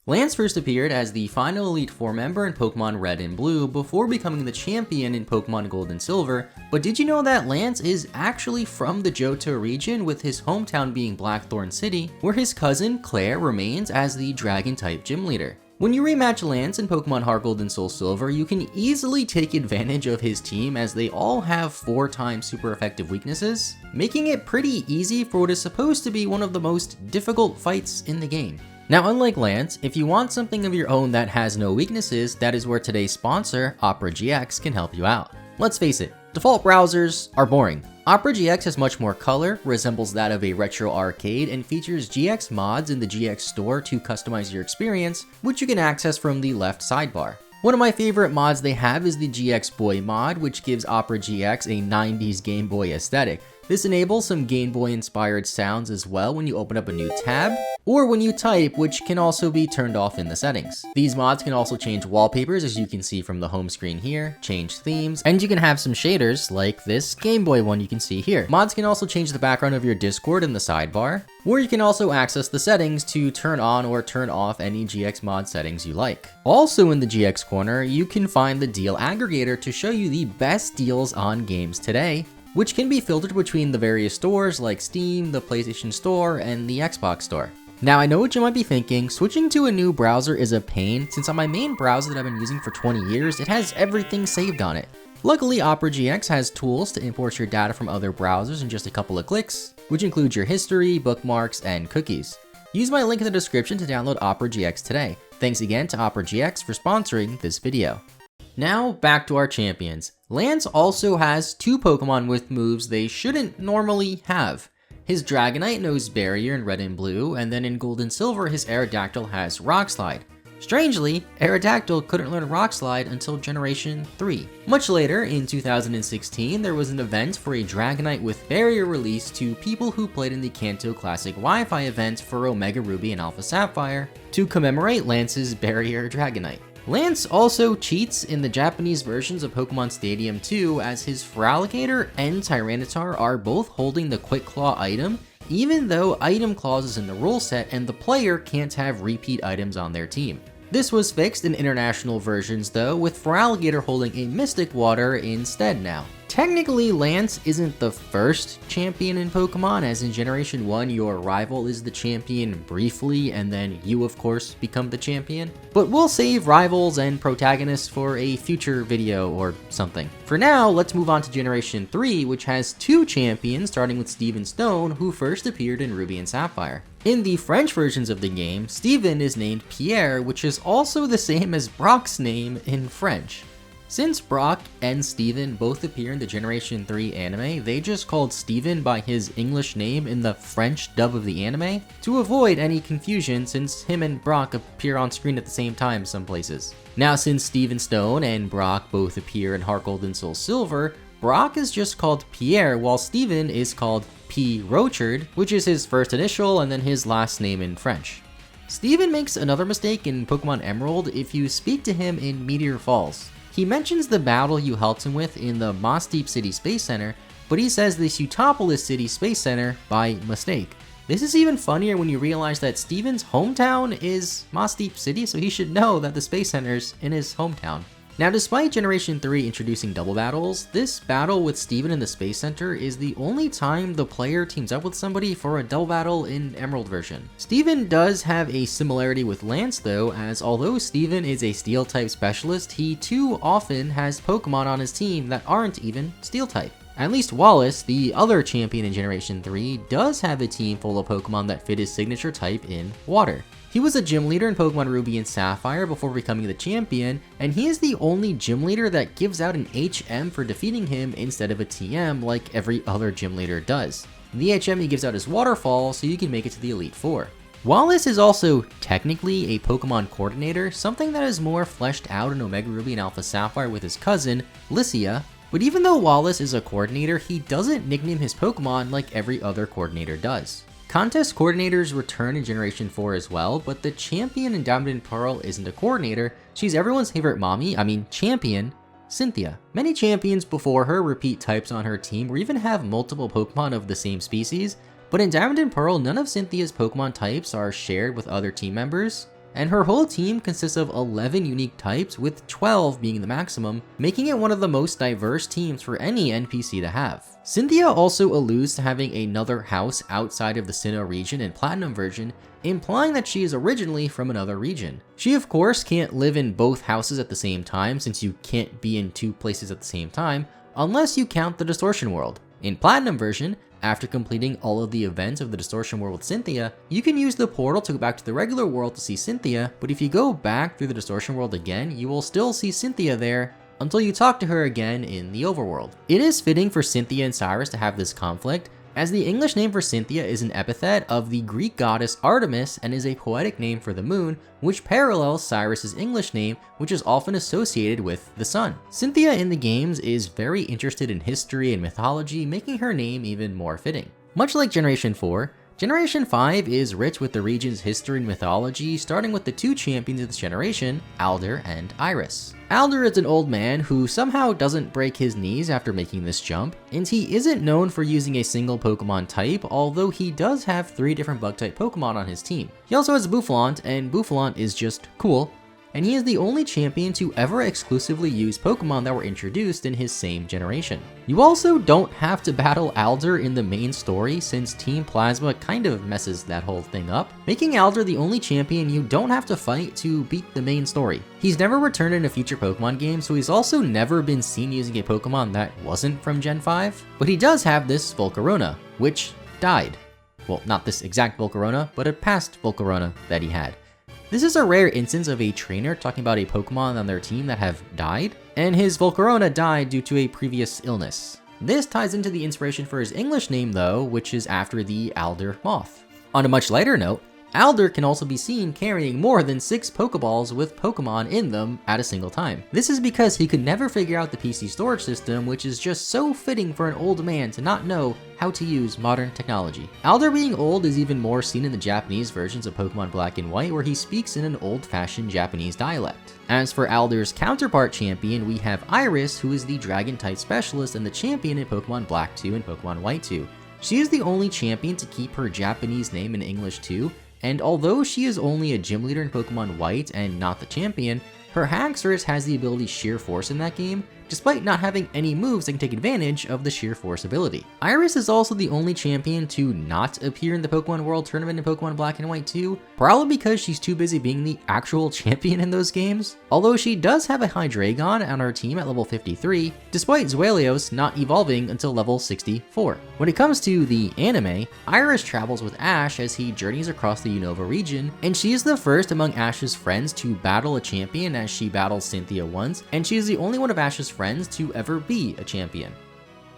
Lance first appeared as the final Elite Four member in Pokemon Red and Blue before becoming the champion in Pokemon Gold and Silver, but did you know that Lance is actually from the Johto region, with his hometown being Blackthorn City, where his cousin Claire remains as the Dragon-type gym leader? When you rematch Lance in Pokemon Heart Gold and Soul Silver, you can easily take advantage of his team as they all have 4 times super effective weaknesses, making it pretty easy for what is supposed to be one of the most difficult fights in the game. Now, unlike Lance, if you want something of your own that has no weaknesses, that is where today's sponsor, Opera GX, can help you out. Let's face it, default browsers are boring. Opera GX has much more color, resembles that of a retro arcade, and features GX mods in the GX store to customize your experience, which you can access from the left sidebar. One of my favorite mods they have is the GX Boy mod, which gives Opera GX a 90s Game Boy aesthetic. This enables some Game Boy inspired sounds as well when you open up a new tab, or when you type, which can also be turned off in the settings. These mods can also change wallpapers, as you can see from the home screen here, change themes, and you can have some shaders like this Game Boy one you can see here. Mods can also change the background of your Discord in the sidebar, or you can also access the settings to turn on or turn off any GX mod settings you like. Also in the GX corner, you can find the deal aggregator to show you the best deals on games today, which can be filtered between the various stores like Steam, the PlayStation Store, and the Xbox Store. Now, I know what you might be thinking, switching to a new browser is a pain, since on my main browser that I've been using for 20 years, it has everything saved on it. Luckily, Opera GX has tools to import your data from other browsers in just a couple of clicks, which includes your history, bookmarks, and cookies. Use my link in the description to download Opera GX today. Thanks again to Opera GX for sponsoring this video. Now, back to our champions. Lance also has 2 Pokemon with moves they shouldn't normally have. His Dragonite knows Barrier in Red and Blue, and then in Gold and Silver his Aerodactyl has Rock Slide. Strangely, Aerodactyl couldn't learn Rock Slide until Generation 3. Much later, in 2016, there was an event for a Dragonite with Barrier released to people who played in the Kanto Classic Wi-Fi event for Omega Ruby and Alpha Sapphire to commemorate Lance's Barrier Dragonite. Lance also cheats in the Japanese versions of Pokemon Stadium 2, as his Feraligatr and Tyranitar are both holding the Quick Claw item, even though item clause is in the rule set and the player can't have repeat items on their team. This was fixed in international versions though, with Feraligatr holding a Mystic Water instead now. Technically, Lance isn't the first champion in Pokemon, as in Generation 1 your rival is the champion briefly and then you of course become the champion. But we'll save rivals and protagonists for a future video or something. For now, let's move on to Generation 3, which has 2 champions, starting with Steven Stone, who first appeared in Ruby and Sapphire. In the French versions of the game, Steven is named Pierre, which is also the same as Brock's name in French. Since Brock and Steven both appear in the Generation 3 anime, they just called Steven by his English name in the French dub of the anime to avoid any confusion, since him and Brock appear on screen at the same time some places. Now, since Steven Stone and Brock both appear in Heart Gold and Soul Silver, Brock is just called Pierre while Steven is called P. Rochard, which is his first initial and then his last name in French. Steven makes another mistake in Pokemon Emerald if you speak to him in Meteor Falls. He mentions the battle you helped him with in the Moss Deep City Space Center, but he says the Seutopolis City Space Center by mistake. This is even funnier when you realize that Steven's hometown is Moss Deep City, so he should know that the Space Center's in his hometown. Now, despite Generation 3 introducing double battles, this battle with Steven in the Space Center is the only time the player teams up with somebody for a double battle in Emerald version. Steven does have a similarity with Lance though, as although Steven is a Steel type specialist, he too often has Pokemon on his team that aren't even Steel type. At least Wallace, the other champion in Generation 3, does have a team full of Pokemon that fit his signature type in Water. He was a gym leader in Pokemon Ruby and Sapphire before becoming the champion, and he is the only gym leader that gives out an HM for defeating him instead of a TM like every other gym leader does. The HM he gives out is Waterfall, so you can make it to the Elite Four. Wallace is also technically a Pokemon coordinator, something that is more fleshed out in Omega Ruby and Alpha Sapphire with his cousin, Lycia. But even though Wallace is a coordinator, he doesn't nickname his Pokemon like every other coordinator does. Contest coordinators return in Generation 4 as well, but the champion in Diamond and Pearl isn't a coordinator. She's everyone's favorite champion, Cynthia. Many champions before her repeat types on her team or even have multiple Pokemon of the same species, but in Diamond and Pearl, none of Cynthia's Pokemon types are shared with other team members. and her whole team consists of 11 unique types, with 12 being the maximum, making it one of the most diverse teams for any NPC to have. Cynthia also alludes to having another house outside of the Sinnoh region in Platinum version, implying that she is originally from another region. She of course can't live in both houses at the same time, since you can't be in two places at the same time, unless you count the Distortion World. In Platinum version, after completing all of the events of the Distortion World with Cynthia, you can use the portal to go back to the regular world to see Cynthia, but if you go back through the Distortion World again, you will still see Cynthia there until you talk to her again in the overworld. It is fitting for Cynthia and Cyrus to have this conflict, as the English name for Cynthia is an epithet of the Greek goddess Artemis and is a poetic name for the moon, which parallels Cyrus's English name, which is often associated with the sun. Cynthia in the games is very interested in history and mythology, making her name even more fitting. Much like Generation 4, Generation 5 is rich with the region's history and mythology, starting with the two champions of this generation, Alder and Iris. Alder is an old man who somehow doesn't break his knees after making this jump, and he isn't known for using a single Pokemon type, although he does have 3 different bug-type Pokemon on his team. He also has Boufflant, and Boufflant is just cool, and he is the only champion to ever exclusively use Pokemon that were introduced in his same generation. You also don't have to battle Alder in the main story, since Team Plasma kind of messes that whole thing up, making Alder the only champion you don't have to fight to beat the main story. He's never returned in a future Pokemon game, so he's also never been seen using a Pokemon that wasn't from Gen 5, but he does have this Volcarona, which died. Well, not this exact Volcarona, but a past Volcarona that he had. This is a rare instance of a trainer talking about a Pokemon on their team that have died, and his Volcarona died due to a previous illness. This ties into the inspiration for his English name though, which is after the Alder moth. On a much lighter note, Alder can also be seen carrying more than 6 Pokeballs with Pokemon in them at a single time. This is because he could never figure out the PC storage system, which is just so fitting for an old man to not know how to use modern technology. Alder being old is even more seen in the Japanese versions of Pokemon Black and White, where he speaks in an old-fashioned Japanese dialect. As for Alder's counterpart champion, we have Iris, who is the Dragon-type specialist and the champion in Pokemon Black 2 and Pokemon White 2. She is the only champion to keep her Japanese name in English too, and although she is only a gym leader in Pokemon White and not the champion, her Haxorus has the ability Sheer Force in that game, despite not having any moves that can take advantage of the Sheer Force ability. Iris is also the only champion to not appear in the Pokemon World Tournament in Pokemon Black and White 2, probably because she's too busy being the actual champion in those games, although she does have a Hydreigon on her team at level 53, despite Zweilios not evolving until level 64. When it comes to the anime, Iris travels with Ash as he journeys across the Unova region, and she is the first among Ash's friends to battle a champion, as she battles Cynthia once, and she is the only one of Ash's friends to ever be a champion.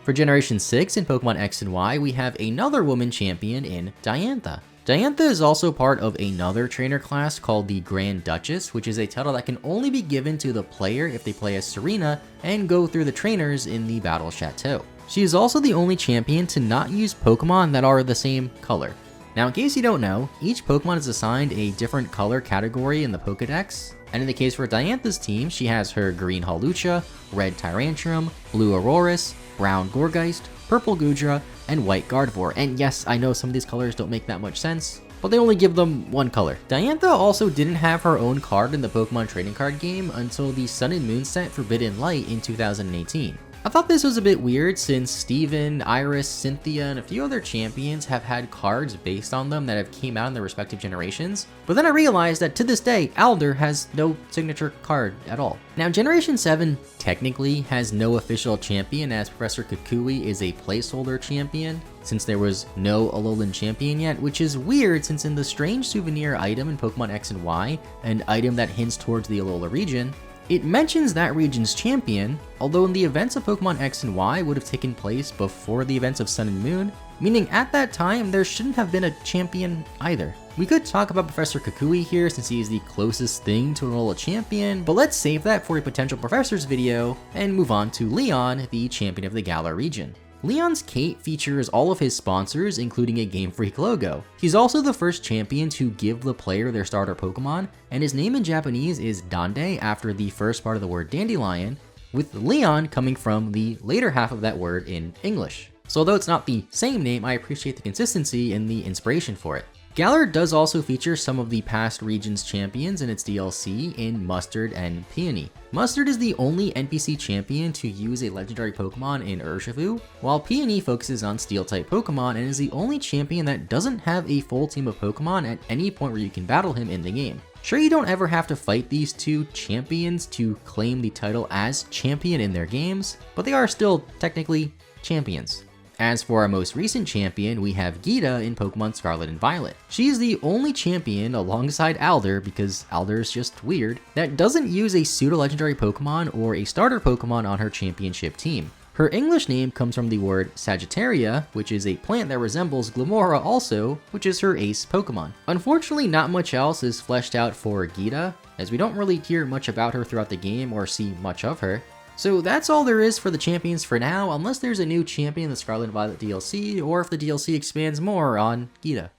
For Generation 6 in Pokemon X and Y, we have another woman champion in Diantha. Diantha is also part of another trainer class called the Grand Duchess, which is a title that can only be given to the player if they play as Serena and go through the trainers in the Battle Chateau. She is also the only champion to not use Pokemon that are the same color. Now, in case you don't know, each Pokemon is assigned a different color category in the Pokedex, and in the case for Diantha's team, she has her green Hawlucha, red Tyrantrum, blue Aurorus, brown Gourgeist, purple Goodra, and white Gardevoir. And yes, I know some of these colors don't make that much sense, but they only give them one color. Diantha also didn't have her own card in the Pokemon trading card game until the Sun and Moon set Forbidden Light in 2018. I thought this was a bit weird since Steven, Iris, Cynthia, and a few other champions have had cards based on them that have came out in their respective generations, but then I realized that to this day, Alder has no signature card at all. Now, Generation 7 technically has no official champion, as Professor Kukui is a placeholder champion, since there was no Alolan champion yet, which is weird since in the strange souvenir item in Pokemon X and Y, an item that hints towards the Alola region, it mentions that region's champion, although in the events of Pokemon X and Y would have taken place before the events of Sun and Moon, meaning at that time there shouldn't have been a champion either. We could talk about Professor Kukui here since he is the closest thing to an Alola champion, but let's save that for a potential Professors video and move on to Leon, the champion of the Galar region. Leon's Kate features all of his sponsors, including a Game Freak logo. He's also the first champion to give the player their starter Pokemon, and his name in Japanese is Dande after the first part of the word dandelion, with Leon coming from the later half of that word in English. So although it's not the same name, I appreciate the consistency and the inspiration for it. Galar does also feature some of the past region's champions in its DLC in Mustard and Peony. Mustard is the only NPC champion to use a legendary Pokemon in Urshifu, while Peony focuses on Steel-type Pokemon and is the only champion that doesn't have a full team of Pokemon at any point where you can battle him in the game. Sure, you don't ever have to fight these two champions to claim the title as champion in their games, but they are still technically champions. As for our most recent champion, we have Geeta in Pokemon Scarlet and Violet. She is the only champion alongside Alder, because Alder is just weird, that doesn't use a pseudo-legendary Pokemon or a starter Pokemon on her championship team. Her English name comes from the word Sagittaria, which is a plant that resembles Glimmora also, which is her ace Pokemon. Unfortunately, not much else is fleshed out for Geeta, as we don't really hear much about her throughout the game or see much of her. So that's all there is for the champions for now, unless there's a new champion in the Scarlet and Violet DLC, or if the DLC expands more on Geeta.